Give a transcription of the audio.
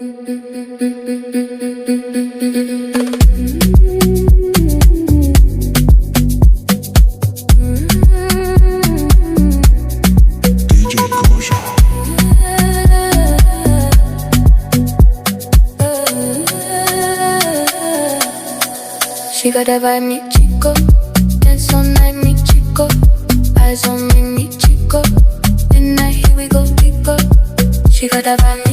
She got that vibe, mi chico. Dance all night, mi chico. Eyes on me, mi chico. Midnight, here we go, we go. She got that vibe.